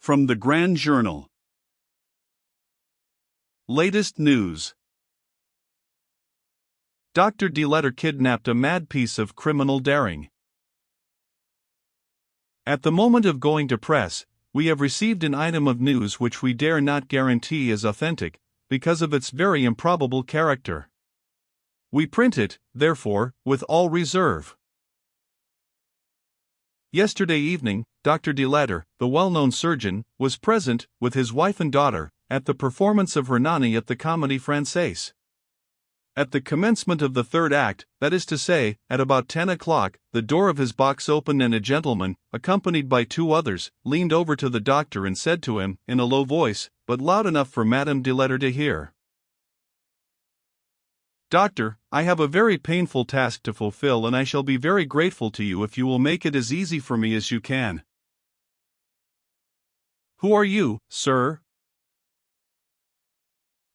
From the Grand Journal. Latest news. Dr. Deletter kidnapped a mad piece of criminal daring. At the moment of going to press, we have received an item of news which we dare not guarantee is authentic, because of its very improbable character. We print it, therefore, with all reserve. Yesterday evening, Dr. Deletter, the well-known surgeon, was present, with his wife and daughter, at the performance of Hernani at the Comédie Française. At the commencement of the third act, that is to say, at about 10 o'clock, the door of his box opened and a gentleman, accompanied by two others, leaned over to the doctor and said to him, in a low voice, but loud enough for Madame Deletter to hear, "Doctor, I have a very painful task to fulfill and I shall be very grateful to you if you will make it as easy for me as you can." "Who are you, sir?"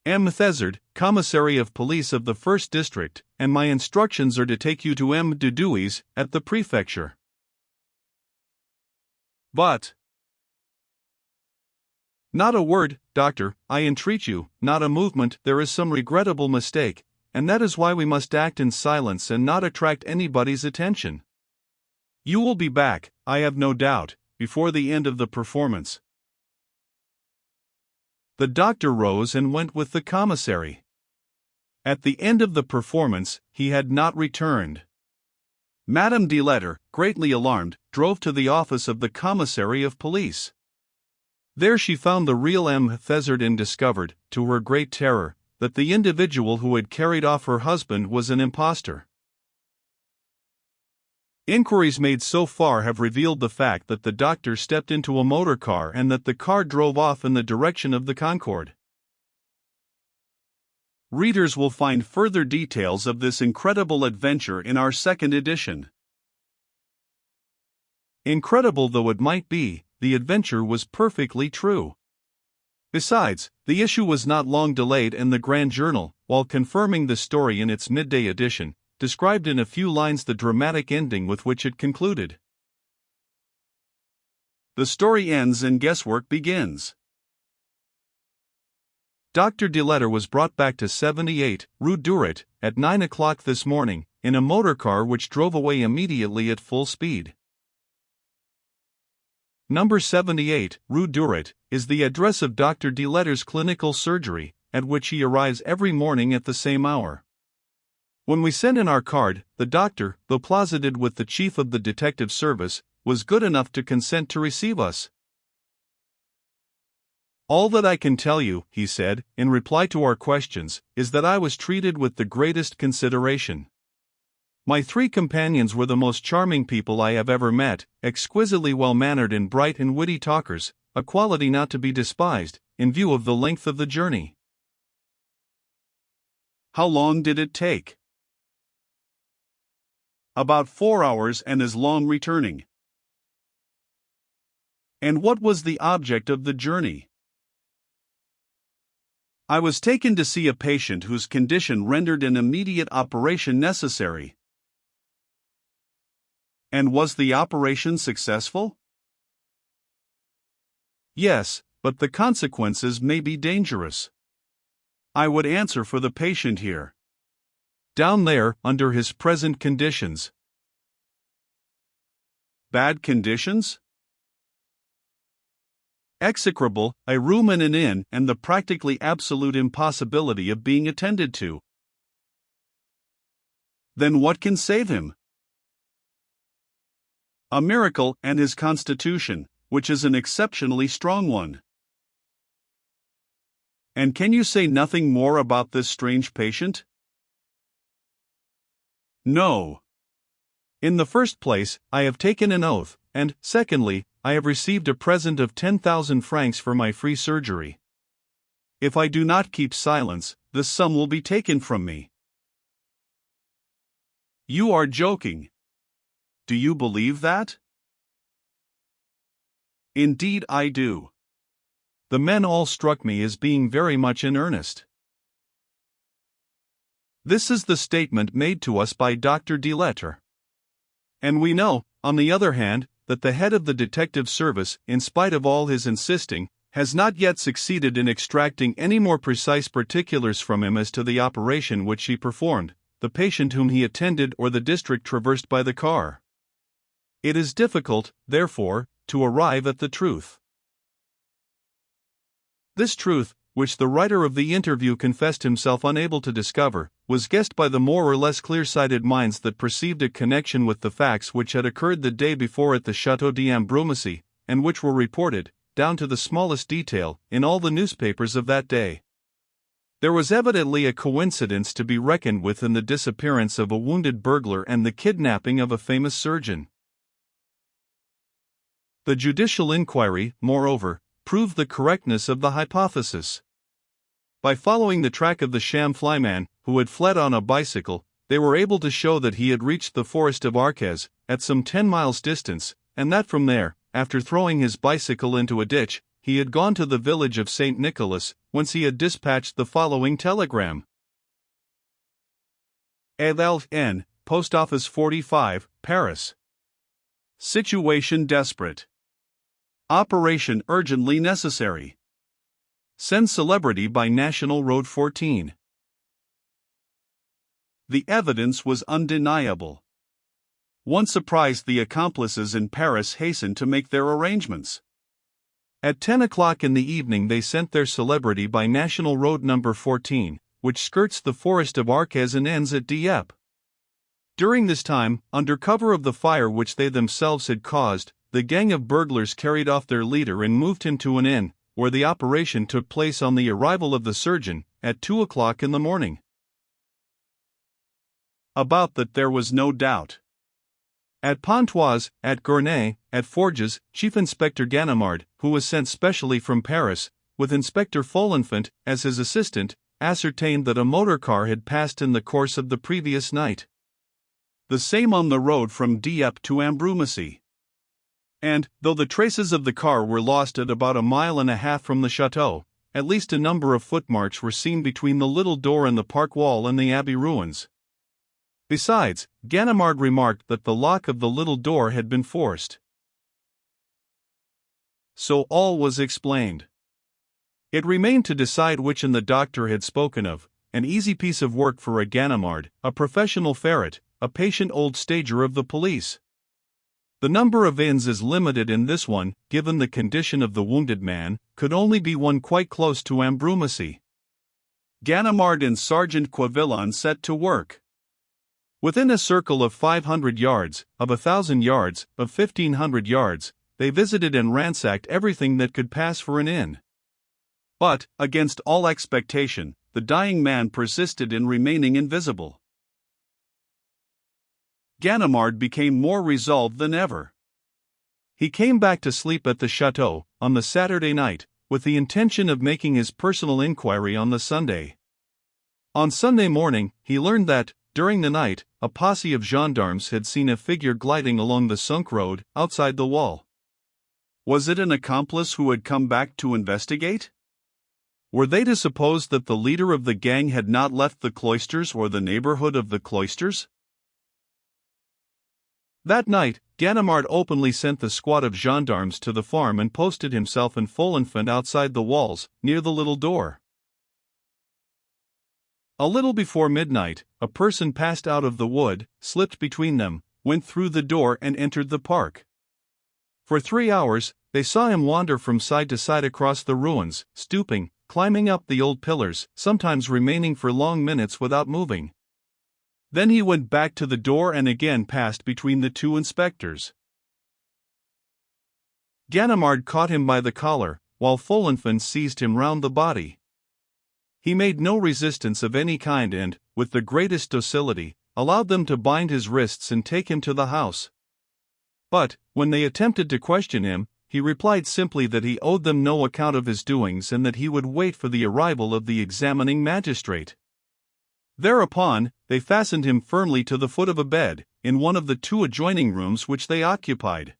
"M. Thezard, Commissary of Police of the 1st District, and my instructions are to take you to M. Dudouis, at the Prefecture." "But—" "Not a word, doctor, I entreat you, not a movement. There is some regrettable mistake, and that is why we must act in silence and not attract anybody's attention. You will be back, I have no doubt, before the end of the performance." The doctor rose and went with the commissary. At the end of the performance, he had not returned. Madame Deletter, greatly alarmed, drove to the office of the commissary of police. There she found the real M. Thezard and discovered, to her great terror, that the individual who had carried off her husband was an impostor. Inquiries made so far have revealed the fact that the doctor stepped into a motor car and that the car drove off in the direction of the Concorde. Readers will find further details of this incredible adventure in our second edition. Incredible though it might be, the adventure was perfectly true. Besides, the issue was not long delayed and the Grand Journal, while confirming the story in its midday edition, described in a few lines the dramatic ending with which it concluded. The story ends and guesswork begins. Dr. Deletter was brought back to 78, Rue Duret, at 9 o'clock this morning, in a motor car which drove away immediately at full speed. Number 78, Rue Duret, is the address of Dr. Deletter's clinical surgery, at which he arrives every morning at the same hour. When we sent in our card, the doctor, though closeted with the chief of the detective service, was good enough to consent to receive us. "All that I can tell you," he said, in reply to our questions, "is that I was treated with the greatest consideration. My three companions were the most charming people I have ever met, exquisitely well-mannered and bright and witty talkers, a quality not to be despised, in view of the length of the journey." "How long did it take?" "About 4 hours and as long returning." "And what was the object of the journey?" "I was taken to see a patient whose condition rendered an immediate operation necessary." "And was the operation successful?" "Yes, but the consequences may be dangerous." "I would answer for the patient here." "Down there, under his present conditions." "Bad conditions?" "Execrable, a room in an inn, and the practically absolute impossibility of being attended to." "Then what can save him?" "A miracle and his constitution, which is an exceptionally strong one." "And can you say nothing more about this strange patient?" "No. In the first place, I have taken an oath, and, secondly, I have received a present of 10,000 francs for my free surgery. If I do not keep silence, this sum will be taken from me." "You are joking. Do you believe that?" "Indeed I do." The men all struck me as being very much in earnest. This is the statement made to us by Dr. Deletter. And we know, on the other hand, that the head of the detective service, in spite of all his insisting, has not yet succeeded in extracting any more precise particulars from him as to the operation which she performed, the patient whom he attended, or the district traversed by the car. It is difficult, therefore, to arrive at the truth. This truth, which the writer of the interview confessed himself unable to discover, was guessed by the more or less clear-sighted minds that perceived a connection with the facts which had occurred the day before at the Château d'Ambrumésy, and which were reported, down to the smallest detail, in all the newspapers of that day. There was evidently a coincidence to be reckoned with in the disappearance of a wounded burglar and the kidnapping of a famous surgeon. The judicial inquiry, moreover, proved the correctness of the hypothesis. By following the track of the sham flyman, who had fled on a bicycle, they were able to show that he had reached the forest of Arques, at some 10 miles distance, and that from there, after throwing his bicycle into a ditch, he had gone to the village of St. Nicholas, whence he had dispatched the following telegram. N. Post Office 45, Paris. Situation desperate. Operation urgently necessary. Send celebrity by National Road 14. The evidence was undeniable. Once surprised, the accomplices in Paris hastened to make their arrangements. At 10 o'clock in the evening they sent their celebrity by National Road No. 14, which skirts the forest of Arques and ends at Dieppe. During this time, under cover of the fire which they themselves had caused, the gang of burglars carried off their leader and moved him to an inn, where the operation took place on the arrival of the surgeon, at 2 o'clock in the morning. About that there was no doubt. At Pontoise, at Gournay, at Forges, Chief Inspector Ganimard, who was sent specially from Paris, with Inspector Folenfant as his assistant, ascertained that a motor car had passed in the course of the previous night. The same on the road from Dieppe to Ambrumésy. And, though the traces of the car were lost at about 1.5 miles from the chateau, at least a number of footmarks were seen between the little door in the park wall and the abbey ruins. Besides, Ganimard remarked that the lock of the little door had been forced. So all was explained. It remained to decide which inn the doctor had spoken of, an easy piece of work for a Ganimard, a professional ferret, a patient old stager of the police. The number of inns is limited, and this one, given the condition of the wounded man, could only be one quite close to Ambrumésy. Ganimard and Sergeant Quevillon set to work. Within a circle of 500 yards, of 1,000 yards, of 1,500 yards, they visited and ransacked everything that could pass for an inn. But, against all expectation, the dying man persisted in remaining invisible. Ganimard became more resolved than ever. He came back to sleep at the chateau, on the Saturday night, with the intention of making his personal inquiry on the Sunday. On Sunday morning, he learned that, during the night, a posse of gendarmes had seen a figure gliding along the sunk road, outside the wall. Was it an accomplice who had come back to investigate? Were they to suppose that the leader of the gang had not left the cloisters or the neighborhood of the cloisters? That night, Ganimard openly sent the squad of gendarmes to the farm and posted himself and Folenfant outside the walls, near the little door. A little before midnight, a person passed out of the wood, slipped between them, went through the door and entered the park. For 3 hours, they saw him wander from side to side across the ruins, stooping, climbing up the old pillars, sometimes remaining for long minutes without moving. Then he went back to the door and again passed between the two inspectors. Ganimard caught him by the collar, while Folenfant seized him round the body. He made no resistance of any kind and, with the greatest docility, allowed them to bind his wrists and take him to the house. But, when they attempted to question him, he replied simply that he owed them no account of his doings and that he would wait for the arrival of the examining magistrate. Thereupon, they fastened him firmly to the foot of a bed, in one of the 2 adjoining rooms which they occupied.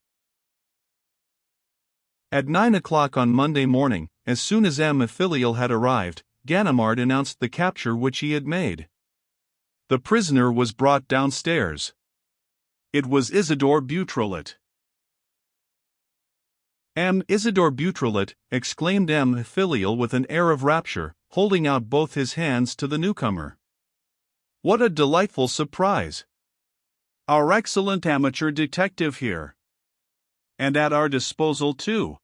At 9 o'clock on Monday morning, as soon as M. Filial had arrived, Ganimard announced the capture which he had made. The prisoner was brought downstairs. It was Isidore Beautrelet. Isidore Beautrelet, exclaimed Filial with an air of rapture, holding out both his hands to the newcomer. What a delightful surprise! Our excellent amateur detective here. And at our disposal too.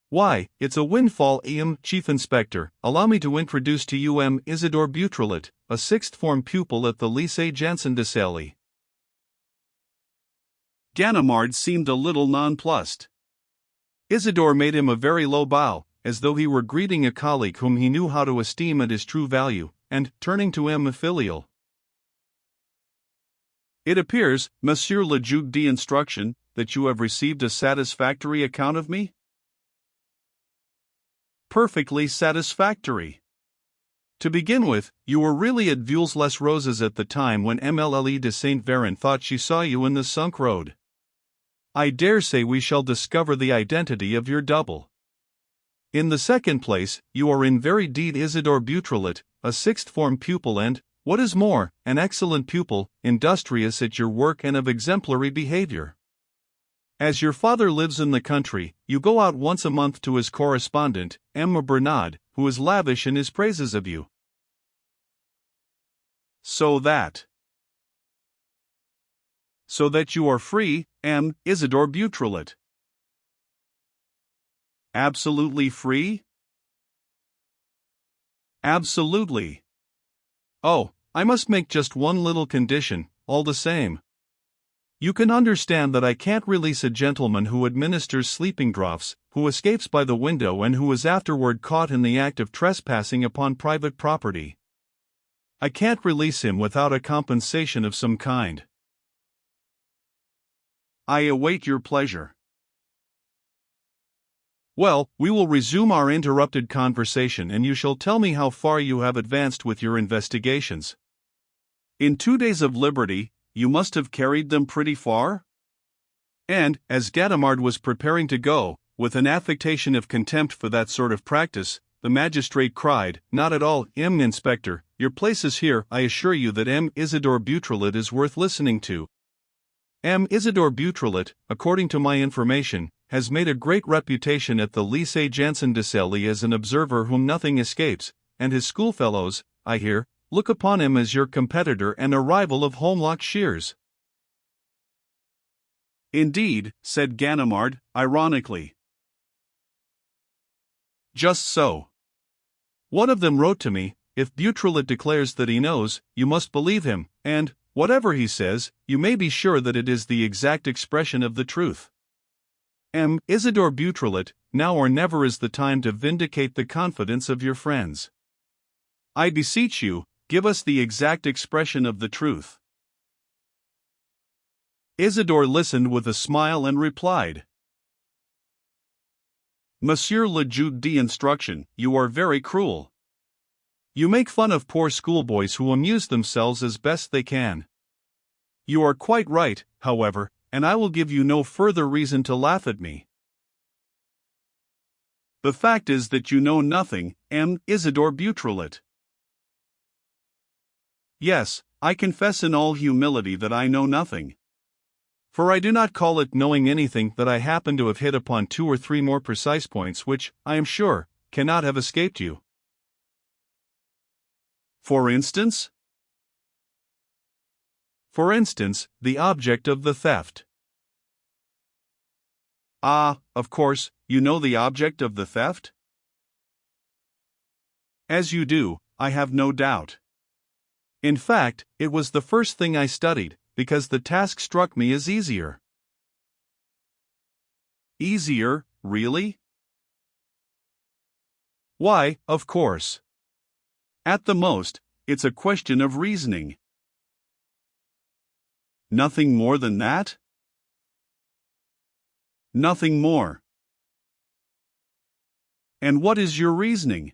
Why, it's a windfall, Chief Inspector. Allow me to introduce to you Isidore Beautrelet, a sixth-form pupil at the Lycée Janson de Sailly. Ganimard seemed a little nonplussed. Isidore made him a very low bow, as though he were greeting a colleague whom he knew how to esteem at his true value, and, turning to Filial. It appears, Monsieur le Juge d'Instruction, that you have received a satisfactory account of me? Perfectly satisfactory. To begin with, you were really at Vules-les-Roses at the time when Mlle de Saint Véran thought she saw you in the sunk road. I dare say we shall discover the identity of your double. In the second place, you are in very deed Isidore Beautrelet, a sixth-form pupil and, what is more, an excellent pupil, industrious at your work and of exemplary behavior. As your father lives in the country, you go out once a month to his correspondent, M. Bernard, who is lavish in his praises of you. So that you are free, Isidore Beautrelet. Absolutely free? Absolutely. Oh, I must make just one little condition, all the same. You can understand that I can't release a gentleman who administers sleeping draughts, who escapes by the window and who is afterward caught in the act of trespassing upon private property. I can't release him without a compensation of some kind. I await your pleasure. Well, we will resume our interrupted conversation and you shall tell me how far you have advanced with your investigations. In 2 days of liberty, you must have carried them pretty far? And, as Ganimard was preparing to go, with an affectation of contempt for that sort of practice, the magistrate cried, Not at all, Inspector, your place is here. I assure you that Isidore Beautrelet is worth listening to. Isidore Beautrelet, according to my information, has made a great reputation at the Lycée Janson de Sailly as an observer whom nothing escapes, and his schoolfellows, I hear, look upon him as your competitor and a rival of Holmlock Shears. Indeed, said Ganimard, ironically. Just so. One of them wrote to me, if Beautrelet declares that he knows, you must believe him, and, whatever he says, you may be sure that it is the exact expression of the truth. Isidore Beautrelet, now or never is the time to vindicate the confidence of your friends. I beseech you, give us the exact expression of the truth. Isidore listened with a smile and replied, Monsieur le Juge d'Instruction, you are very cruel. You make fun of poor schoolboys who amuse themselves as best they can. You are quite right, however, and I will give you no further reason to laugh at me. The fact is that you know nothing, Isidore Beautrelet. Yes, I confess in all humility that I know nothing. For I do not call it knowing anything that I happen to have hit upon 2 or 3 more precise points which, I am sure, cannot have escaped you. For instance? For instance, the object of the theft. Ah, of course, you know the object of the theft? As you do, I have no doubt. In fact, it was the first thing I studied, because the task struck me as easier. Easier, really? Why, of course. At the most, it's a question of reasoning. Nothing more than that? Nothing more. And what is your reasoning?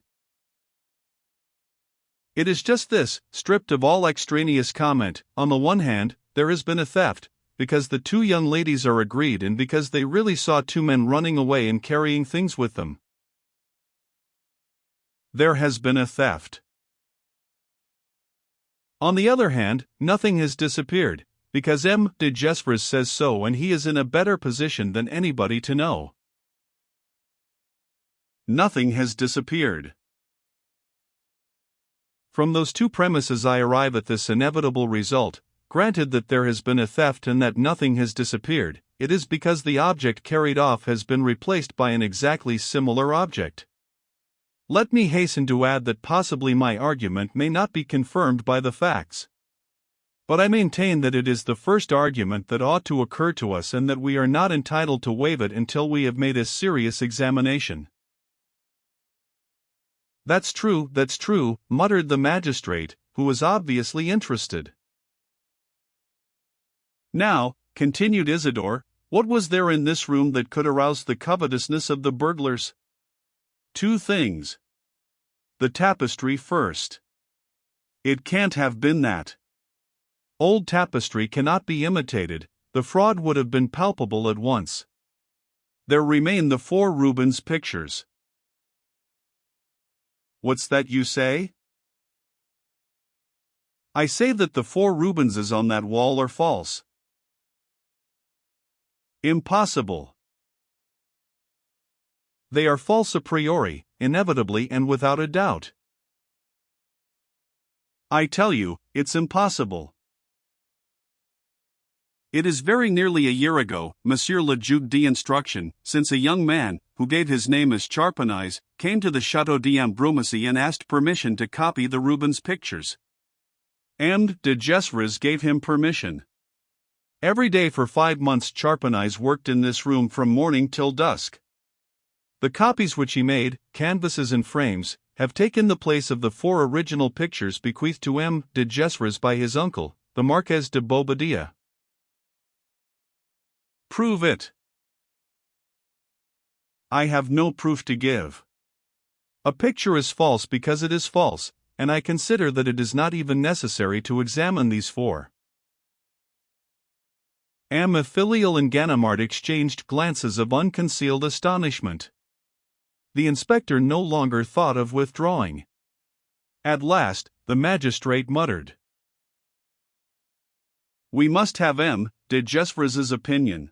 It is just this, stripped of all extraneous comment. On the one hand, there has been a theft, because the 2 young ladies are agreed and because they really saw 2 men running away and carrying things with them. There has been a theft. On the other hand, nothing has disappeared, because M. de Gesvres says so and he is in a better position than anybody to know. nothing has disappeared. From those two premises I arrive at this inevitable result. Granted that there has been a theft and that nothing has disappeared, it is because the object carried off has been replaced by an exactly similar object. Let me hasten to add that possibly my argument may not be confirmed by the facts. But I maintain that it is the first argument that ought to occur to us and that we are not entitled to waive it until we have made a serious examination. That's true, muttered the magistrate, who was obviously interested. Now, continued Isidore, what was there in this room that could arouse the covetousness of the burglars? Two things. The tapestry first. It can't have been that. Old tapestry cannot be imitated, the fraud would have been palpable at once. There remain the 4 Rubens pictures. What's that you say? I say that the 4 Rubenses on that wall are false. Impossible. They are false a priori, inevitably and without a doubt. I tell you, it's impossible. It is very nearly a year ago, Monsieur le Juge d'Instruction, since a young man, who gave his name as Charpenais, came to the Château d'Ambrumésy and asked permission to copy the Rubens pictures. M. de Gesvres gave him permission. Every day for 5 months Charpenais worked in this room from morning till dusk. The copies which he made, canvases and frames, have taken the place of the 4 original pictures bequeathed to M. de Gesvres by his uncle, the Marquès de Bobadilla. Prove it. I have no proof to give. A picture is false because it is false, and I consider that it is not even necessary to examine these 4. Filial and Ganimard exchanged glances of unconcealed astonishment. The inspector no longer thought of withdrawing. At last, the magistrate muttered, "We must have M. de Gesvres's opinion."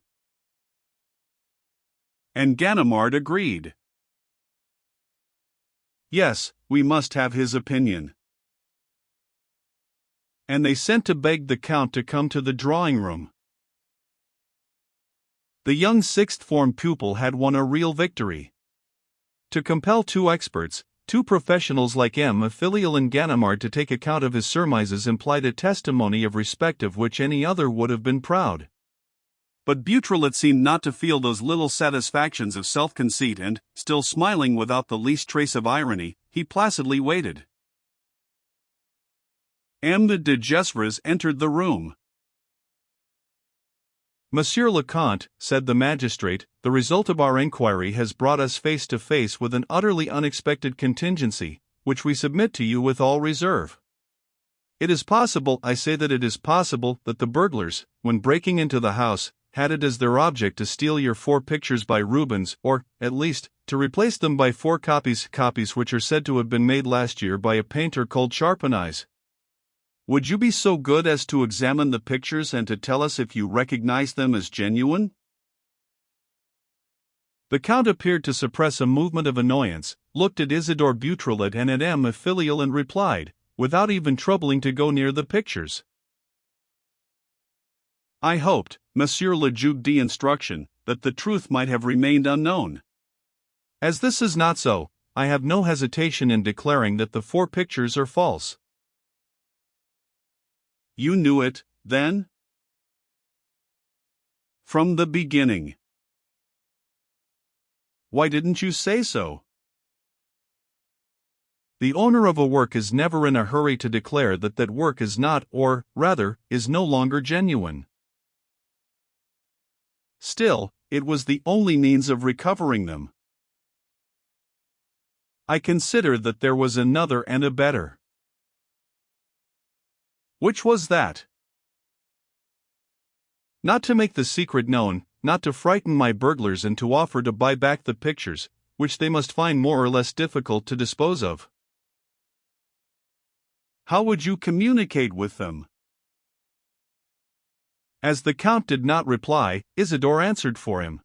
And Ganimard agreed. "Yes, we must have his opinion." And they sent to beg the Count to come to the drawing-room. The young sixth-form pupil had won a real victory. To compel 2 experts, 2 professionals like M. Filial and Ganimard to take account of his surmises implied a testimony of respect of which any other would have been proud. But Beautrelet seemed not to feel those little satisfactions of self-conceit and, still smiling without the least trace of irony, he placidly waited. M. de Gesvres entered the room. "Monsieur le Comte," said the magistrate, "the result of our inquiry has brought us face to face with an utterly unexpected contingency, which we submit to you with all reserve. It is possible, I say that it is possible, that the burglars, when breaking into the house, had it as their object to steal your 4 pictures by Rubens, or, at least, to replace them by 4 copies which are said to have been made last year by a painter called Charpenais. Would you be so good as to examine the pictures and to tell us if you recognize them as genuine?" The Count appeared to suppress a movement of annoyance, looked at Isidore Beautrelet and at M. Filial and replied, without even troubling to go near the pictures, "I hoped, Monsieur le Juge d'Instruction, that the truth might have remained unknown. As this is not so, I have no hesitation in declaring that the 4 pictures are false." "You knew it, then?" "From the beginning." "Why didn't you say so?" The owner of a work is never in a hurry to declare that that work is not, or, rather, is no longer genuine. Still, it was the only means of recovering them. I consider that there was another and a better. Which was that? Not to make the secret known, not to frighten my burglars and to offer to buy back the pictures, which they must find more or less difficult to dispose of. How would you communicate with them? As the Count did not reply, Isidore answered for him.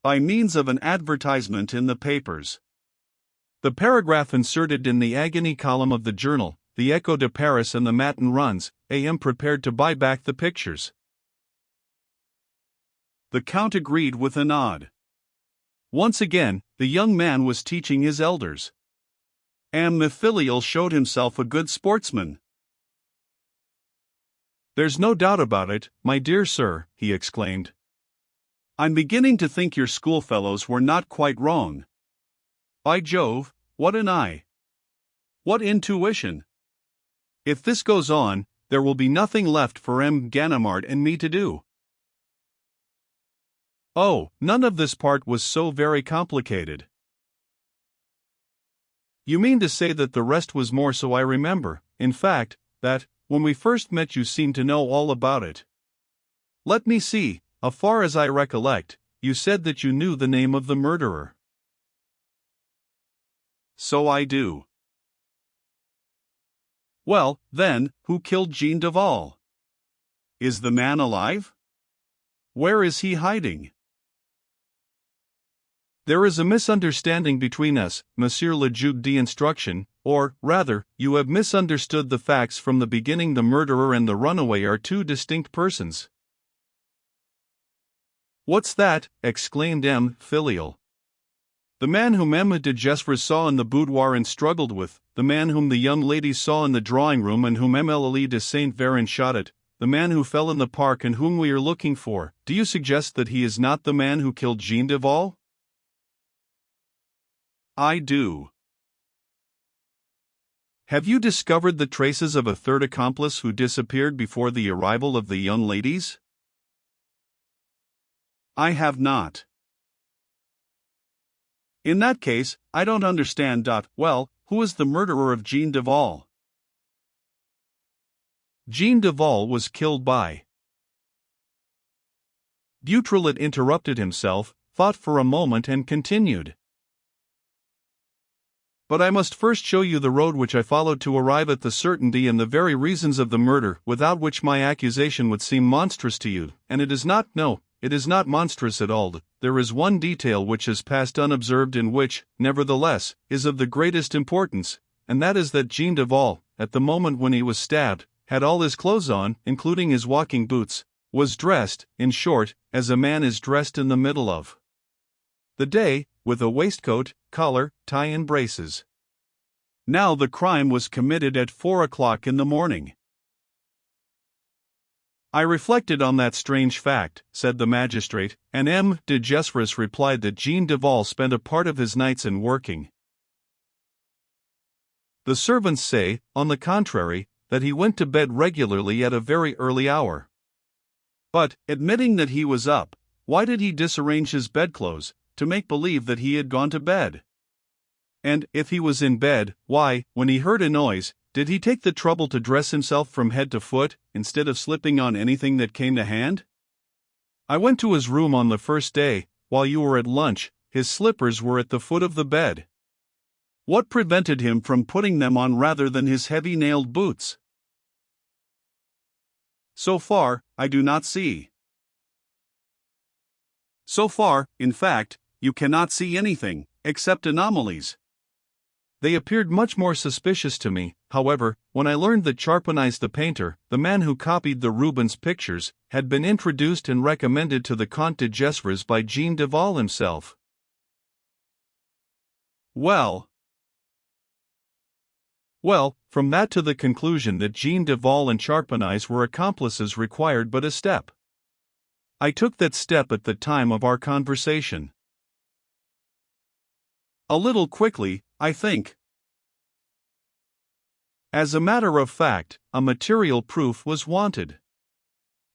by means of an advertisement in the papers. The paragraph inserted in the agony column of the journal, the Echo de Paris and the Matin runs, "A.M. prepared to buy back the pictures." The Count agreed with a nod. Once again, the young man was teaching his elders. And the filial showed himself a good sportsman. "There's no doubt about it, my dear sir," he exclaimed. "I'm beginning to think your schoolfellows were not quite wrong. By Jove, what an eye! What intuition! If this goes on, there will be nothing left for M. Ganimard and me to do." "Oh, none of this part was so very complicated." "You mean to say that the rest was more so I remember, in fact, that, when we first met you seemed to know all about it. Let me see, as far as I recollect, you said that you knew the name of the murderer." "So I do." "Well, then, who killed Jean Duval? Is the man alive? Where is he hiding?" "There is a misunderstanding between us, Monsieur le Juge d'Instruction, or, rather, you have misunderstood the facts from the beginning. The murderer and the runaway are two distinct persons." "What's that?" exclaimed M. Filial. "The man whom M. de Gesvres saw in the boudoir and struggled with, the man whom the young ladies saw in the drawing-room and whom Emilie de Saint Véran shot at, the man who fell in the park and whom we are looking for. Do you suggest that he is not the man who killed Jean Duval?" "I do." "Have you discovered the traces of a third accomplice who disappeared before the arrival of the young ladies?" "I have not." "In that case, I don't understand. Well, who is the murderer of Jean Duval?" "Jean Duval was killed by—" Beautrelet interrupted himself, thought for a moment and continued. "But I must first show you the road which I followed to arrive at the certainty and the very reasons of the murder, without which my accusation would seem monstrous to you, and it is not, no, it is not monstrous at all. There is one detail which has passed unobserved and which, nevertheless, is of the greatest importance, and that is that Jean Duval, at the moment when he was stabbed, had all his clothes on, including his walking boots, was dressed, in short, as a man is dressed in the middle of the day, with a waistcoat, collar, tie and braces. Now the crime was committed at 4 o'clock in the morning." "I reflected on that strange fact," said the magistrate, "and M. de Gesvres replied that Jean Duval spent a part of his nights in working. The servants say, on the contrary, that he went to bed regularly at a very early hour. But, admitting that he was up, why did he disarrange his bedclothes, to make believe that he had gone to bed? And, if he was in bed, why, when he heard a noise, did he take the trouble to dress himself from head to foot, instead of slipping on anything that came to hand? I went to his room on the first day, while you were at lunch. His slippers were at the foot of the bed. What prevented him from putting them on rather than his heavy-nailed boots? So far, I do not see. So far, in fact, you cannot see anything, except anomalies. They appeared much more suspicious to me, however, when I learned that Charpentier the painter, the man who copied the Rubens pictures, had been introduced and recommended to the Comte de Gesvres by Jean Duval himself." Well, from that to the conclusion that Jean Duval and Charpentier were accomplices required but a step. I took that step at the time of our conversation. A little quickly, I think. As a matter of fact, a material proof was wanted.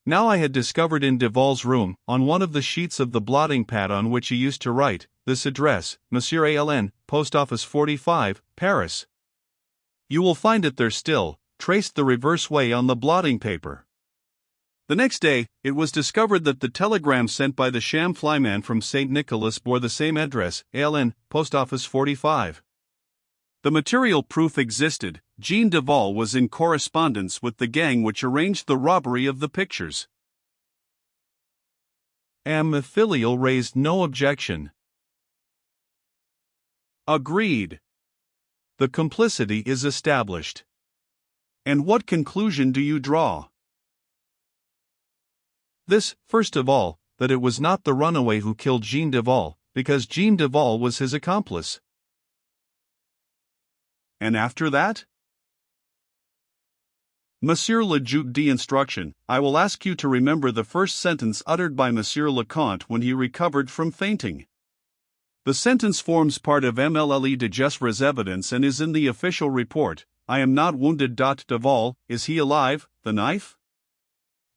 Now I had discovered in Duval's room, on one of the sheets of the blotting pad on which he used to write, this address, Monsieur Aln, Post Office 45, Paris. You will find it there still, traced the reverse way on the blotting paper. The next day, it was discovered that the telegram sent by the sham flyman from St. Nicholas bore the same address, Aln, Post Office 45. The material proof existed. Jean Duval was in correspondence with the gang which arranged the robbery of the pictures. M. Filial raised no objection. Agreed. The complicity is established. And what conclusion do you draw? This, first of all, that it was not the runaway who killed Jean Duval, because Jean Duval was his accomplice. And after that? Monsieur le Duc d'Instruction, I will ask you to remember the first sentence uttered by Monsieur le Comte when he recovered from fainting. The sentence forms part of MLLE de Gesvres' evidence and is in the official report. I am not wounded. Duval, is he alive, the knife?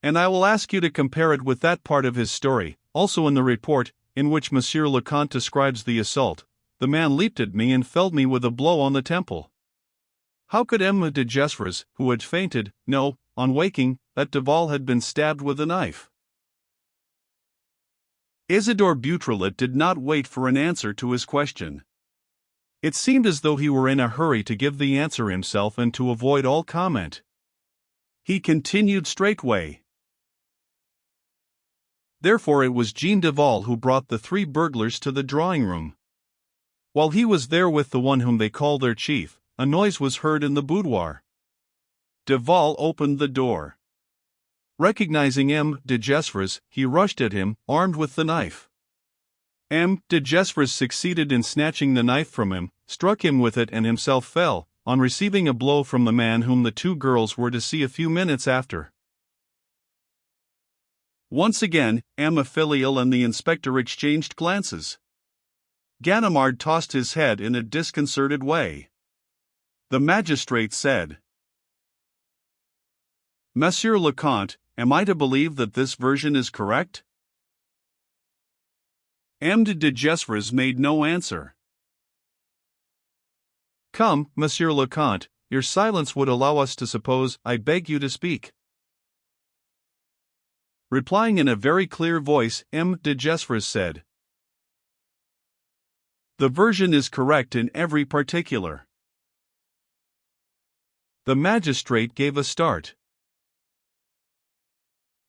And I will ask you to compare it with that part of his story, also in the report, in which Monsieur le Comte describes the assault. The man leaped at me and felled me with a blow on the temple. How could M. de Gesvres, who had fainted, know, on waking, that Duval had been stabbed with a knife? Isidore Beautrelet did not wait for an answer to his question. It seemed as though he were in a hurry to give the answer himself and to avoid all comment. He continued straightway. Therefore it was Jean Duval who brought the 3 burglars to the drawing room. While he was there with the one whom they called their chief, a noise was heard in the boudoir. Duval opened the door. Recognizing M. de Gesvres, he rushed at him, armed with the knife. M. de Gesvres succeeded in snatching the knife from him, struck him with it and himself fell, on receiving a blow from the man whom the 2 girls were to see a few minutes after. Once again, M. Filial and the inspector exchanged glances. Ganimard tossed his head in a disconcerted way. The magistrate said, Monsieur le Comte, am I to believe that this version is correct? M. de Gesvres made no answer. Come, Monsieur le Comte, your silence would allow us to suppose. I beg you to speak. Replying in a very clear voice, M. de Gesvres said, The version is correct in every particular. The magistrate gave a start.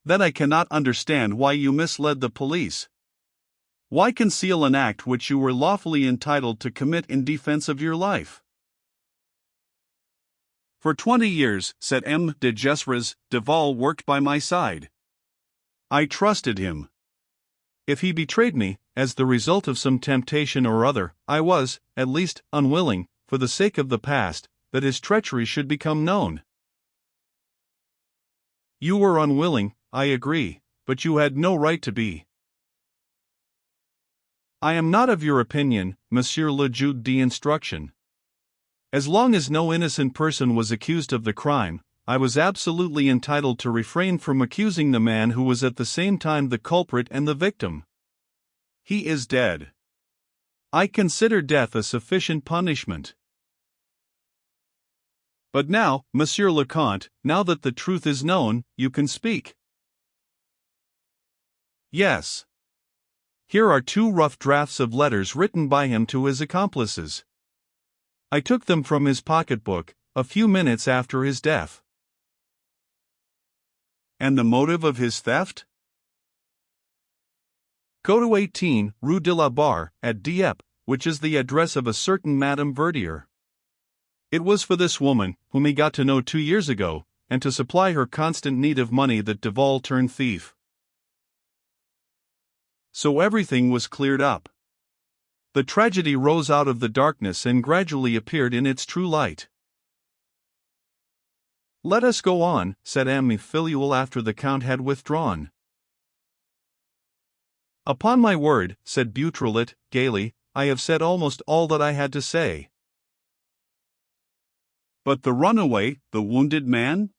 Then I cannot understand why you misled the police. Why conceal an act which you were lawfully entitled to commit in defense of your life? For 20 years, said M. de Gesvres, Duval worked by my side. I trusted him. If he betrayed me, as the result of some temptation or other, I was, at least, unwilling, for the sake of the past, that his treachery should become known. You were unwilling, I agree, but you had no right to be. I am not of your opinion, Monsieur le Juge d'Instruction. As long as no innocent person was accused of the crime, I was absolutely entitled to refrain from accusing the man who was at the same time the culprit and the victim. He is dead. I consider death a sufficient punishment. But now, Monsieur le Comte, now that the truth is known, you can speak. Yes. Here are 2 rough drafts of letters written by him to his accomplices. I took them from his pocketbook, a few minutes after his death. And the motive of his theft? Go to 18, Rue de la Barre, at Dieppe, which is the address of a certain Madame Verdier. It was for this woman, whom he got to know 2 years ago, and to supply her constant need of money that Duval turned thief. So everything was cleared up. The tragedy rose out of the darkness and gradually appeared in its true light. Let us go on, said M. Filial after the Count had withdrawn. Upon my word, said Beautrelet, gaily, I have said almost all that I had to say. But the runaway, the wounded man?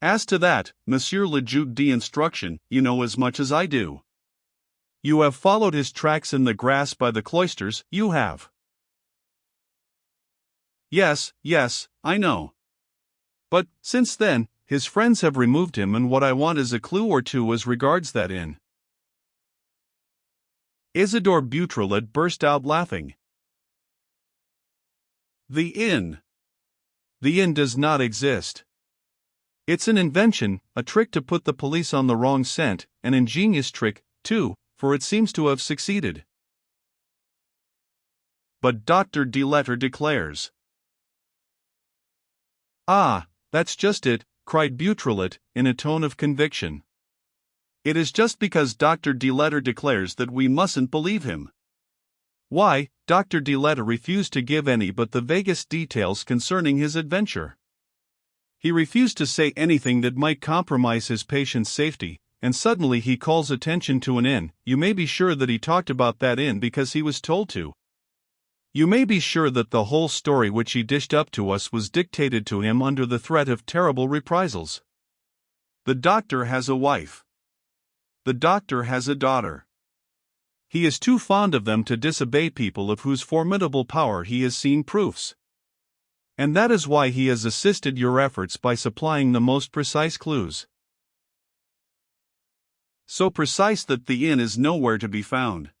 As to that, Monsieur le Juge d'Instruction, you know as much as I do. You have followed his tracks in the grass by the cloisters, you have. Yes, I know. But, since then, his friends have removed him, and what I want is a clue or 2 as regards that inn. Isidore Beautrelet burst out laughing. The inn. The inn does not exist. It's an invention, a trick to put the police on the wrong scent, an ingenious trick, too, for it seems to have succeeded. But Dr. Deletter declares. Ah, that's just it, cried Beautrelet, in a tone of conviction. It is just because Dr. Deletter declares that we mustn't believe him. Why, Dr. Deletter refused to give any but the vaguest details concerning his adventure. He refused to say anything that might compromise his patient's safety, and suddenly he calls attention to an inn. You may be sure that he talked about that inn because he was told to. You may be sure that the whole story which he dished up to us was dictated to him under the threat of terrible reprisals. The doctor has a wife. The doctor has a daughter. He is too fond of them to disobey people of whose formidable power he has seen proofs. And that is why he has assisted your efforts by supplying the most precise clues. So precise that the inn is nowhere to be found.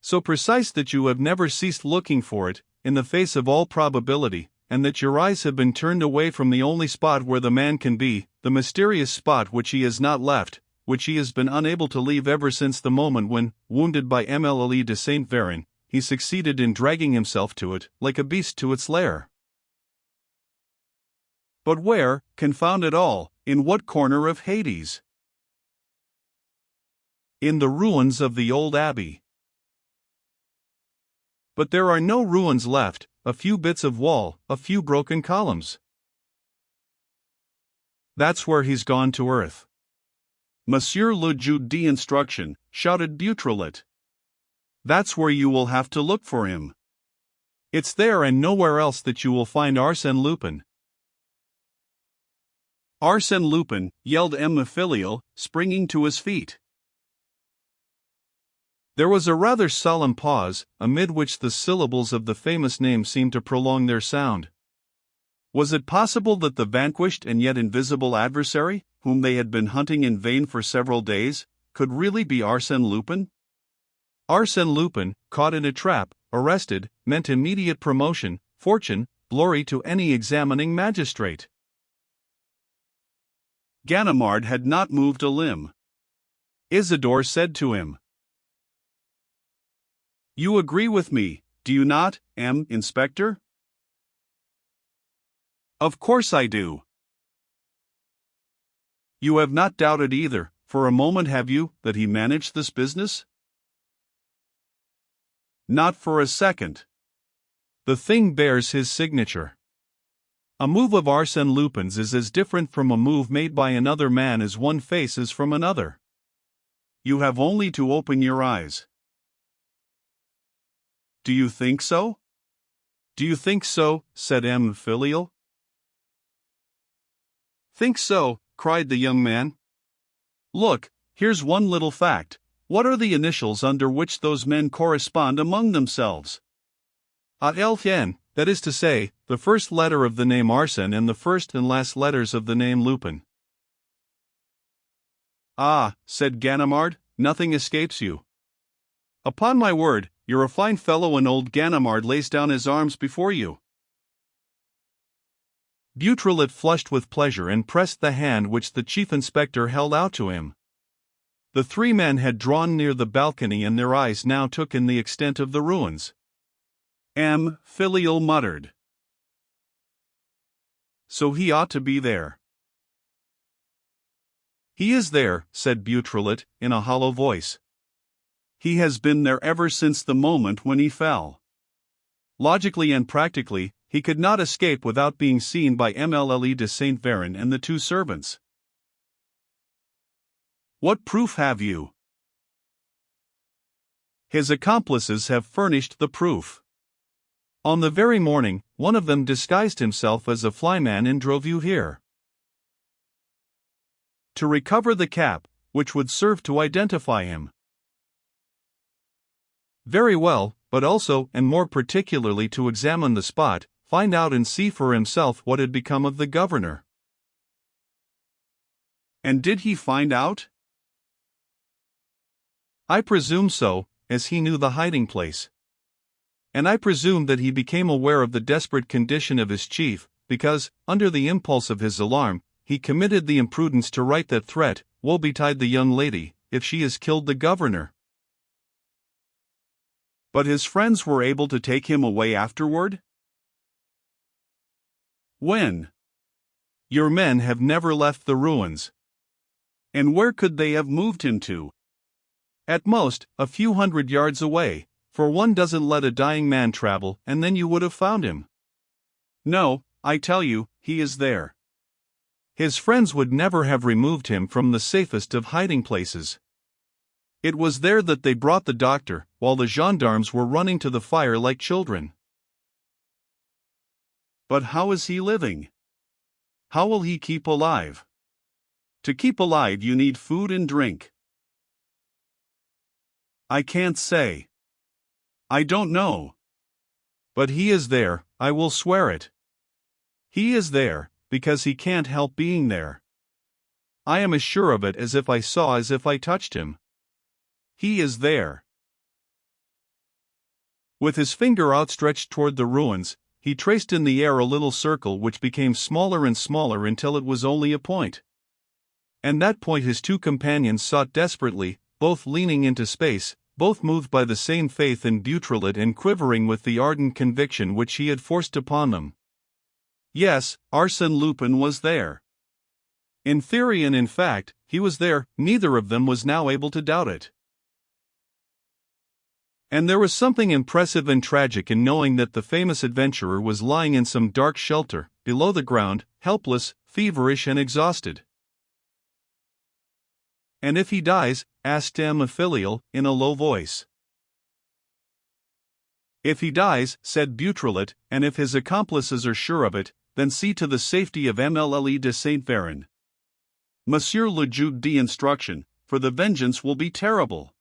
So precise that you have never ceased looking for it, in the face of all probability, and that your eyes have been turned away from the only spot where the man can be, the mysterious spot which he has not left, which he has been unable to leave ever since the moment when, wounded by Mlle de Saint Véran, he succeeded in dragging himself to it, like a beast to its lair. But where, confound it all, in what corner of Hades? In the ruins of the old abbey. But there are no ruins left, a few bits of wall, a few broken columns. That's where he's gone to earth. Monsieur le Juge d'Instruction, shouted Beautrelet. That's where you will have to look for him. It's there and nowhere else that you will find Arsène Lupin. Arsène Lupin, yelled M. Filial, springing to his feet. There was a rather solemn pause, amid which the syllables of the famous name seemed to prolong their sound. Was it possible that the vanquished and yet invisible adversary, whom they had been hunting in vain for several days, could really be Arsène Lupin? Arsène Lupin, caught in a trap, arrested, meant immediate promotion, fortune, glory to any examining magistrate. Ganimard had not moved a limb. Isidore said to him, "You agree with me, do you not, Inspector?" "Of course I do." "You have not doubted either, for a moment have you, that he managed this business?" "Not for a second. The thing bears his signature. A move of Arsène Lupin's is as different from a move made by another man as one face is from another. You have only to open your eyes." "Do you think so?" "Do you think so?" said M. Filial. "Think so?" cried the young man. "Look, here's one little fact. What are the initials under which those men correspond among themselves?" "ALN, that is to say, the first letter of the name Arsène and the first and last letters of the name Lupin." "Ah," said Ganimard, "nothing escapes you. Upon my word, you're a fine fellow, and old Ganimard lays down his arms before you." Beautrelet flushed with pleasure and pressed the hand which the chief inspector held out to him. The three men had drawn near the balcony and their eyes now took in the extent of the ruins. M. Filial muttered, "So he ought to be there." "He is there," said Beautrelet, in a hollow voice. "He has been there ever since the moment when he fell. Logically and practically, he could not escape without being seen by Mlle de Saint Véran and the two servants." "What proof have you?" "His accomplices have furnished the proof. On the very morning, one of them disguised himself as a flyman and drove you here. To recover the cap, which would serve to identify him." "Very well, but also and more particularly to examine the spot, find out and see for himself what had become of the governor." "And did he find out?" "I presume so, as he knew the hiding place. And I presume that he became aware of the desperate condition of his chief, because, under the impulse of his alarm, he committed the imprudence to write that threat, "Woe betide the young lady, if she has killed the governor." But his friends were able to take him away afterward? When? Your men have never left the ruins. And where could they have moved him to? At most, a few 100 yards away, for one doesn't let a dying man travel, and then you would have found him. No, I tell you, he is there. His friends would never have removed him from the safest of hiding places. It was there that they brought the doctor, while the gendarmes were running to the fire like children. But how is he living? How will he keep alive? To keep alive you need food and drink. I can't say. I don't know. But he is there, I will swear it. He is there, because he can't help being there. I am as sure of it as if I touched him. He is there. With his finger outstretched toward the ruins, he traced in the air a little circle which became smaller and smaller until it was only a point. And that point his two companions sought desperately, both leaning into space, both moved by the same faith in Beautrelet and quivering with the ardent conviction which he had forced upon them. Yes, Arsène Lupin was there. In theory and in fact, he was there, neither of them was now able to doubt it. And there was something impressive and tragic in knowing that the famous adventurer was lying in some dark shelter, below the ground, helpless, feverish and exhausted. "And if he dies?" asked M. Filial, in a low voice. "If he dies," said Beautrelet, "and if his accomplices are sure of it, then see to the safety of Mlle de Saint Véran. Monsieur le Juge d'instruction, for the vengeance will be terrible."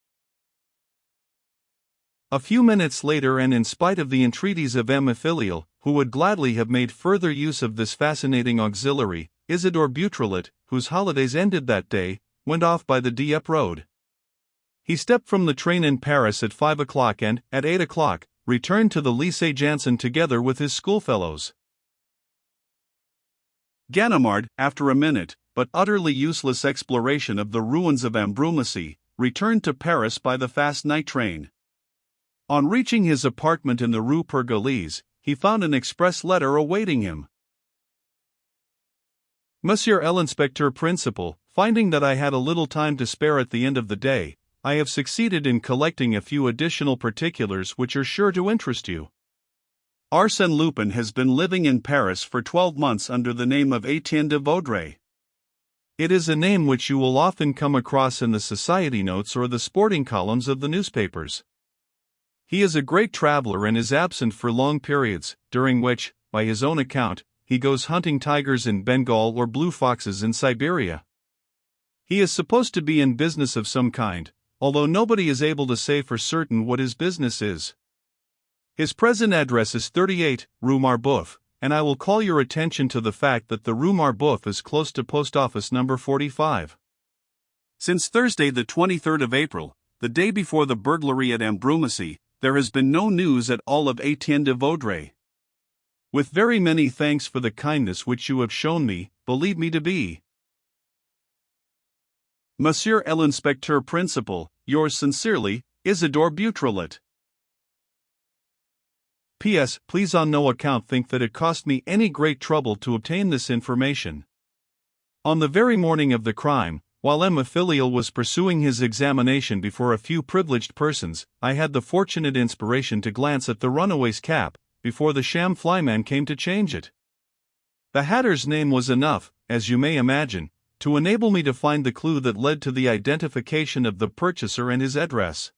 A few minutes later, and in spite of the entreaties of M. Filial, who would gladly have made further use of this fascinating auxiliary, Isidore Beautrelet, whose holidays ended that day, went off by the Dieppe road. He stepped from the train in Paris at 5 o'clock and, at 8 o'clock, returned to the Lycée Janson together with his schoolfellows. Ganimard, after a minute, but utterly useless exploration of the ruins of Ambrumésy, returned to Paris by the fast night train. On reaching his apartment in the Rue Pergolese, he found an express letter awaiting him. "Monsieur l'Inspecteur Principal, finding that I had a little time to spare at the end of the day, I have succeeded in collecting a few additional particulars which are sure to interest you. Arsène Lupin has been living in Paris for 12 months under the name of Etienne de Vaudreuil. It is a name which you will often come across in the society notes or the sporting columns of the newspapers. He is a great traveler and is absent for long periods, during which, by his own account, he goes hunting tigers in Bengal or blue foxes in Siberia. He is supposed to be in business of some kind, although nobody is able to say for certain what his business is. His present address is 38, Rue Marboeuf, and I will call your attention to the fact that the Rue Marboeuf is close to Post Office number 45. Since Thursday the 23rd of April, the day before the burglary at Ambrumésy, there has been no news at all of Etienne de Vaudreuil. With very many thanks for the kindness which you have shown me, believe me to be, Monsieur l'Inspecteur Principal, yours sincerely, Isidore Beautrelet. P.S. Please on no account think that it cost me any great trouble to obtain this information. On the very morning of the crime, while M. Filial was pursuing his examination before a few privileged persons, I had the fortunate inspiration to glance at the runaway's cap, before the sham flyman came to change it. The hatter's name was enough, as you may imagine, to enable me to find the clue that led to the identification of the purchaser and his address.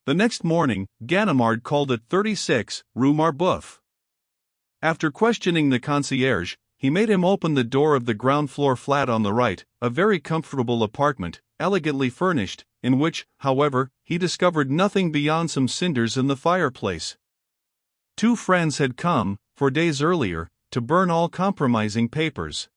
The next morning, Ganimard called at 36, Rue Marboeuf. After questioning the concierge, he made him open the door of the ground-floor flat on the right, a very comfortable apartment, elegantly furnished, in which, however, he discovered nothing beyond some cinders in the fireplace. Two friends had come, 4 days earlier, to burn all compromising papers.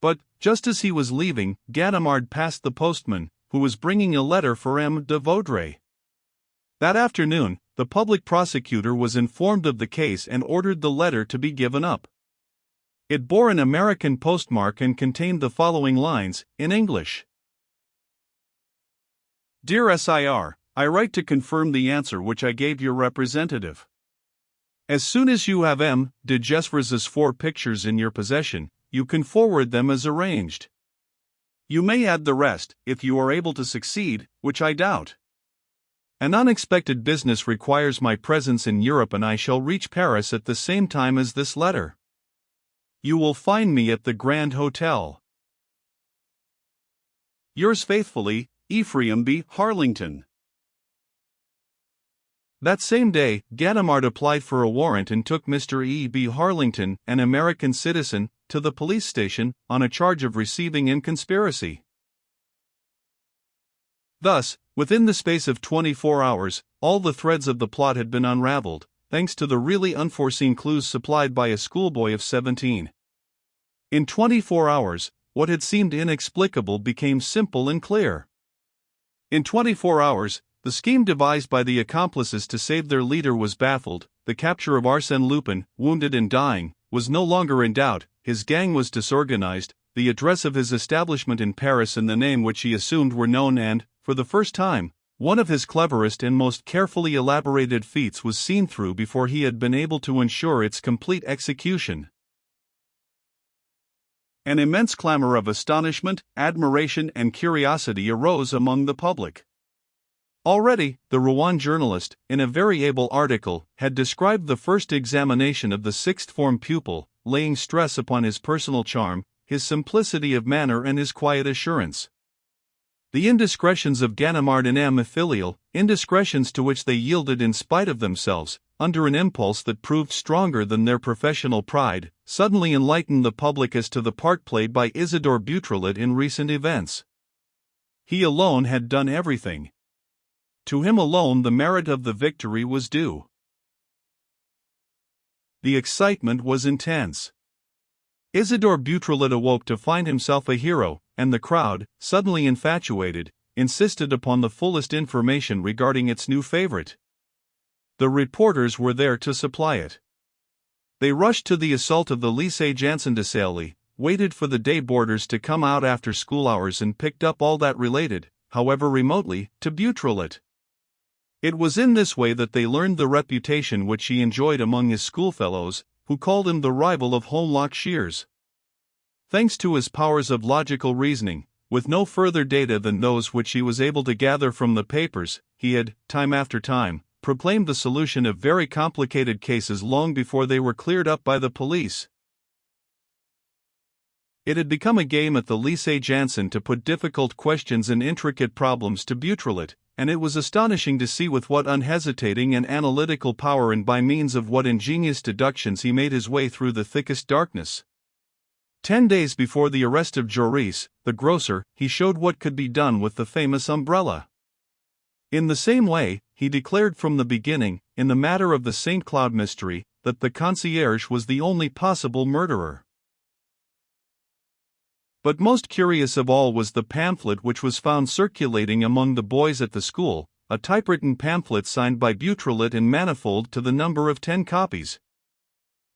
But, just as he was leaving, Ganimard passed the postman, who was bringing a letter for M. de Vaudreuil. That afternoon, the public prosecutor was informed of the case and ordered the letter to be given up. It bore an American postmark and contained the following lines, in English. Dear SIR, I write to confirm the answer which I gave your representative. As soon as you have M. de Gesvers's 4 pictures in your possession, you can forward them as arranged. You may add the rest, if you are able to succeed, which I doubt. An unexpected business requires my presence in Europe and I shall reach Paris at the same time as this letter. You will find me at the Grand Hotel. Yours faithfully, Ephraim B. Harlington. That same day, Ganimard applied for a warrant and took Mr. E. B. Harlington, an American citizen, to the police station, on a charge of receiving in conspiracy. Thus, within the space of 24 hours, all the threads of the plot had been unraveled, thanks to the really unforeseen clues supplied by a schoolboy of 17. In 24 hours, what had seemed inexplicable became simple and clear. In 24 hours, the scheme devised by the accomplices to save their leader was baffled, the capture of Arsène Lupin, wounded and dying, was no longer in doubt, his gang was disorganized, the address of his establishment in Paris and the name which he assumed were known and, for the first time, one of his cleverest and most carefully elaborated feats was seen through before he had been able to ensure its complete execution. An immense clamor of astonishment, admiration and curiosity arose among the public. Already, the Rouen journalist, in a very able article, had described the first examination of the sixth-form pupil, laying stress upon his personal charm, his simplicity of manner and his quiet assurance. The indiscretions of Ganimard and M. Filial, indiscretions to which they yielded in spite of themselves, under an impulse that proved stronger than their professional pride, suddenly enlightened the public as to the part played by Isidore Beautrelet in recent events. He alone had done everything. To him alone the merit of the victory was due. The excitement was intense. Isidore Beautrelet awoke to find himself a hero, and the crowd, suddenly infatuated, insisted upon the fullest information regarding its new favorite. The reporters were there to supply it. They rushed to the assault of the Lycée Janson de Sailly, waited for the day boarders to come out after school hours and picked up all that related, however remotely, to Beautrelet. It was in this way that they learned the reputation which he enjoyed among his schoolfellows, who called him the rival of Holmlock Shears. Thanks to his powers of logical reasoning, with no further data than those which he was able to gather from the papers, he had, time after time, proclaimed the solution of very complicated cases long before they were cleared up by the police. It had become a game at the Lycée Janson to put difficult questions and intricate problems to Beautrelet, and it was astonishing to see with what unhesitating and analytical power and by means of what ingenious deductions he made his way through the thickest darkness. 10 days before the arrest of Joris, the grocer, he showed what could be done with the famous umbrella. In the same way, he declared from the beginning, in the matter of the St. Cloud mystery, that the concierge was the only possible murderer. But most curious of all was the pamphlet which was found circulating among the boys at the school, a typewritten pamphlet signed by Beautrelet in manifold to the number of 10 copies.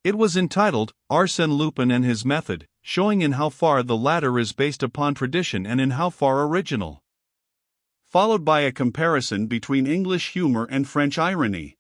It was entitled, Arsène Lupin and His Method, showing in how far the latter is based upon tradition and in how far original. Followed by a comparison between English humor and French irony.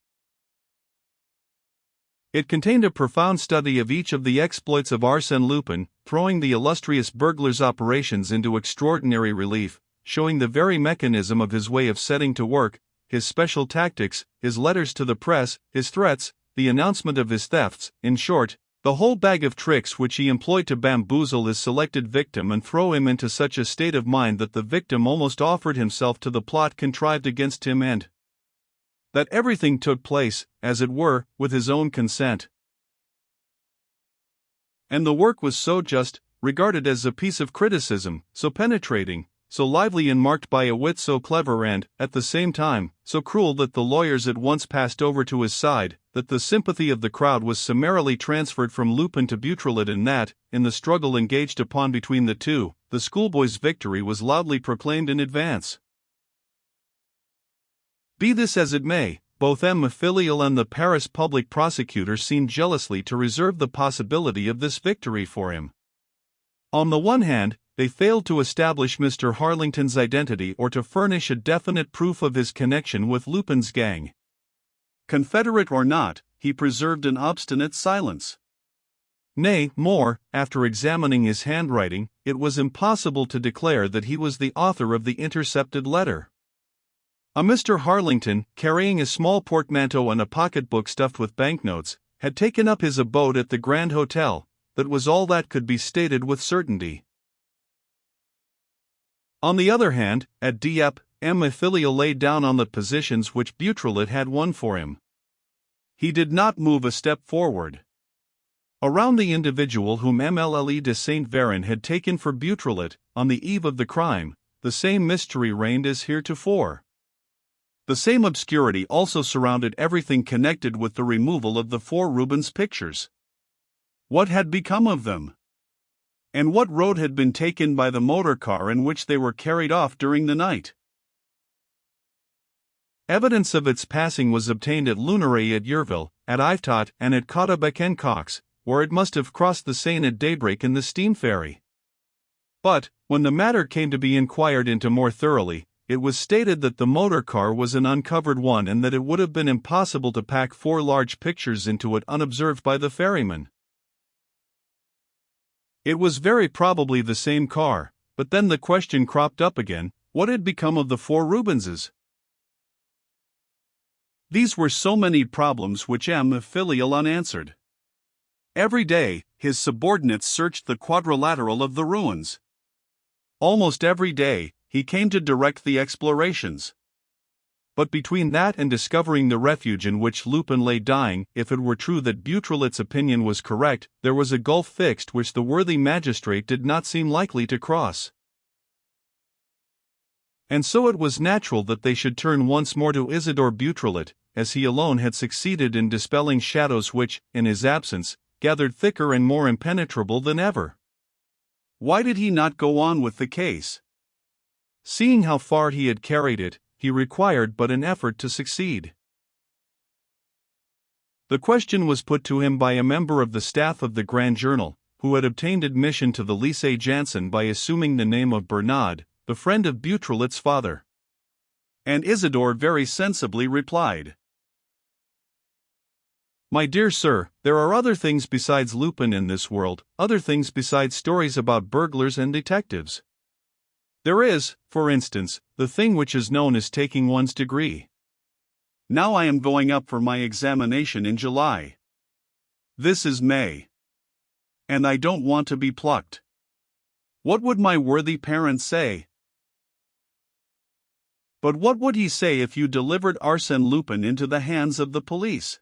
It contained a profound study of each of the exploits of Arsène Lupin, throwing the illustrious burglar's operations into extraordinary relief, showing the very mechanism of his way of setting to work, his special tactics, his letters to the press, his threats, the announcement of his thefts, in short, the whole bag of tricks which he employed to bamboozle his selected victim and throw him into such a state of mind that the victim almost offered himself to the plot contrived against him and that everything took place, as it were, with his own consent. And the work was so just, regarded as a piece of criticism, so penetrating, so lively and marked by a wit so clever and, at the same time, so cruel that the lawyers at once passed over to his side, that the sympathy of the crowd was summarily transferred from Lupin to Beautrelet and that, in the struggle engaged upon between the two, the schoolboy's victory was loudly proclaimed in advance. Be this as it may, both M. Filial and the Paris public prosecutor seemed jealously to reserve the possibility of this victory for him. On the one hand, they failed to establish Mr. Harlington's identity or to furnish a definite proof of his connection with Lupin's gang. Confederate or not, he preserved an obstinate silence. Nay, more, after examining his handwriting, it was impossible to declare that he was the author of the intercepted letter. A Mr. Harlington, carrying a small portmanteau and a pocketbook stuffed with banknotes, had taken up his abode at the Grand Hotel. That was all that could be stated with certainty. On the other hand, at Dieppe, M. Filial lay down on the positions which Beautrelet had won for him. He did not move a step forward. Around the individual whom MLLE de Saint Véran had taken for Beautrelet, on the eve of the crime, the same mystery reigned as heretofore. The same obscurity also surrounded everything connected with the removal of the 4 Rubens pictures. What had become of them? And what road had been taken by the motor car in which they were carried off during the night? Evidence of its passing was obtained at Luneray at Yerville, at Yvetot, and at Cotta-Bec-en-Cox, where it must have crossed the Seine at daybreak in the steam ferry. But, when the matter came to be inquired into more thoroughly, it was stated that the motor car was an uncovered one and that it would have been impossible to pack 4 large pictures into it unobserved by the ferryman. It was very probably the same car, but then the question cropped up again, what had become of the 4 Rubenses? These were so many problems which M. Filial unanswered. Every day, his subordinates searched the quadrilateral of the ruins. Almost every day, he came to direct the explorations. But between that and discovering the refuge in which Lupin lay dying, if it were true that Beautrelet's opinion was correct, there was a gulf fixed which the worthy magistrate did not seem likely to cross. And so it was natural that they should turn once more to Isidore Beautrelet, as he alone had succeeded in dispelling shadows which, in his absence, gathered thicker and more impenetrable than ever. Why did he not go on with the case? Seeing how far he had carried it, he required but an effort to succeed. The question was put to him by a member of the staff of the Grand Journal, who had obtained admission to the Lycée Janson by assuming the name of Bernard, the friend of Beautrelet's father. And Isidore very sensibly replied, "My dear sir, there are other things besides Lupin in this world, other things besides stories about burglars and detectives. There is, for instance, the thing which is known as taking one's degree. Now I am going up for my examination in July. This is May. And I don't want to be plucked. What would my worthy parents say? But what would he say if you delivered Arsène Lupin into the hands of the police?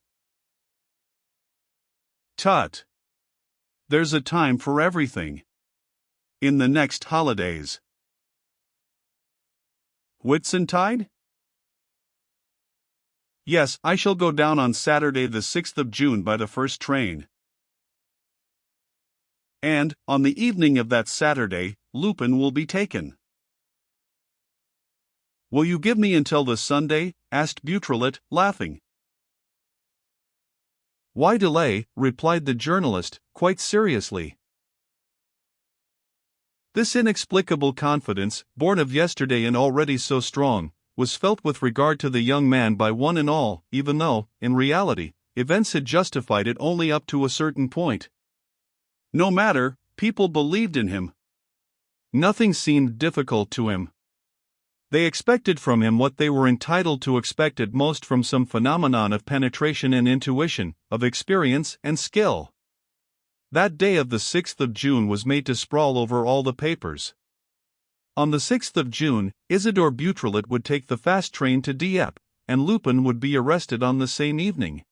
Tut! There's a time for everything. In the next holidays. Whitsuntide? Yes, I shall go down on Saturday the 6th of June by the first train. And, on the evening of that Saturday, Lupin will be taken. Will you give me until the Sunday? Asked Beautrelet, laughing. Why delay? Replied the journalist, quite seriously. This inexplicable confidence, born of yesterday and already so strong, was felt with regard to the young man by one and all, even though, in reality, events had justified it only up to a certain point. No matter, people believed in him. Nothing seemed difficult to him. They expected from him what they were entitled to expect at most from some phenomenon of penetration and intuition, of experience and skill. That day of the 6th of June was made to sprawl over all the papers. On the 6th of June, Isidore Beautrelet would take the fast train to Dieppe, and Lupin would be arrested on the same evening.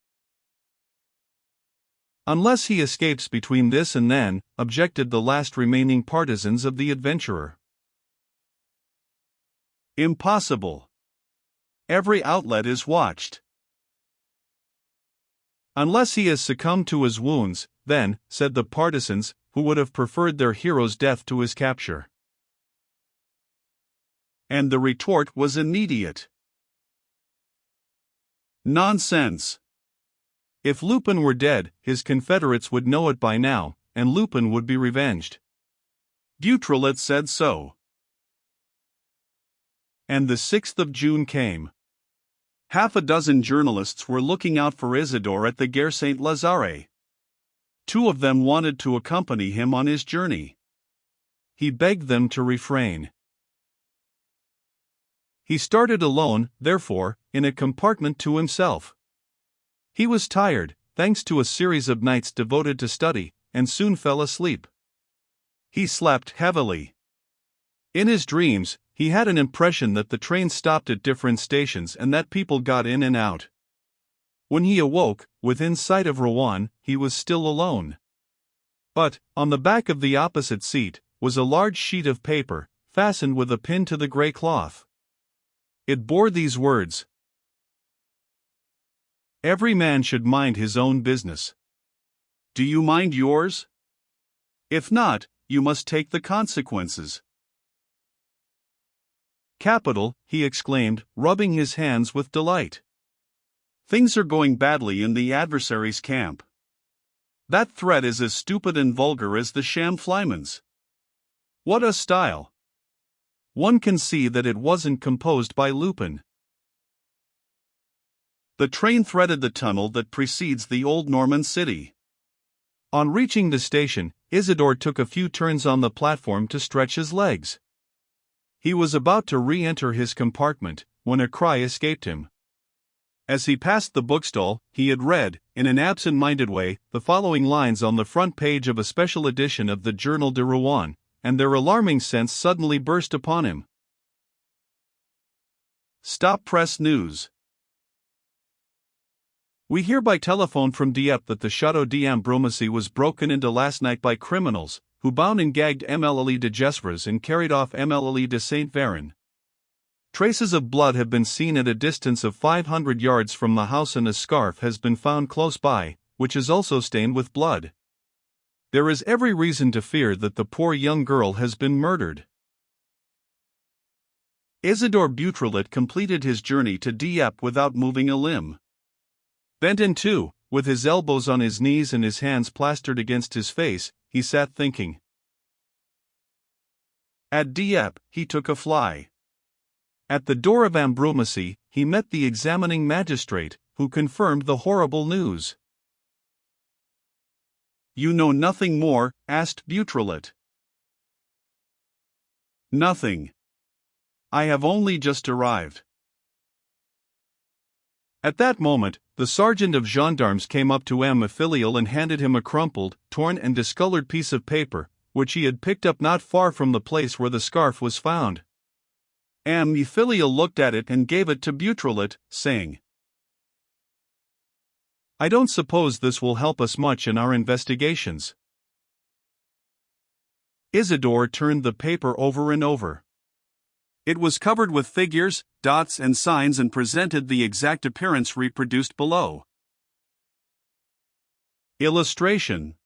Unless he escapes between this and then, objected the last remaining partisans of the adventurer. Impossible. Every outlet is watched. Unless he has succumbed to his wounds, then, said the partisans, who would have preferred their hero's death to his capture. And the retort was immediate. Nonsense. If Lupin were dead, his confederates would know it by now, and Lupin would be revenged. Beautrelet said so. And the 6th of June came. Half a dozen journalists were looking out for Isidore at the Gare Saint-Lazare. 2 of them wanted to accompany him on his journey. He begged them to refrain. He started alone, therefore, in a compartment to himself. He was tired, thanks to a series of nights devoted to study, and soon fell asleep. He slept heavily. In his dreams, he had an impression that the train stopped at different stations and that people got in and out. When he awoke, within sight of Rouen, he was still alone. But, on the back of the opposite seat, was a large sheet of paper, fastened with a pin to the grey cloth. It bore these words: "Every man should mind his own business. Do you mind yours? If not, you must take the consequences." "Capital," he exclaimed, rubbing his hands with delight. "Things are going badly in the adversary's camp. That threat is as stupid and vulgar as the sham Flyman's. What a style! One can see that it wasn't composed by Lupin." The train threaded the tunnel that precedes the old Norman city. On reaching the station, Isidore took a few turns on the platform to stretch his legs. He was about to re-enter his compartment, when a cry escaped him. As he passed the bookstall, he had read, in an absent-minded way, the following lines on the front page of a special edition of the Journal de Rouen, and their alarming sense suddenly burst upon him. Stop press news. We hear by telephone from Dieppe that the Château d'Ambrumésy was broken into last night by criminals, who bound and gagged Mlle de Gesvres and carried off Mlle de Saint-Véran. Traces of blood have been seen at a distance of 500 yards from the house, and a scarf has been found close by, which is also stained with blood. There is every reason to fear that the poor young girl has been murdered. Isidore Beautrelet completed his journey to Dieppe without moving a limb. Bent in two, with his elbows on his knees and his hands plastered against his face, he sat thinking. At Dieppe, he took a fly. At the door of Ambrumésy, he met the examining magistrate, who confirmed the horrible news. "You know nothing more?" asked Beautrelet. "Nothing. I have only just arrived." At that moment, the sergeant of gendarmes came up to M. Filial and handed him a crumpled, torn and discolored piece of paper, which he had picked up not far from the place where the scarf was found. M. Filial looked at it and gave it to Beautrelet, saying, "I don't suppose this will help us much in our investigations." Isidore turned the paper over and over. It was covered with figures, dots and signs and presented the exact appearance reproduced below. Illustration: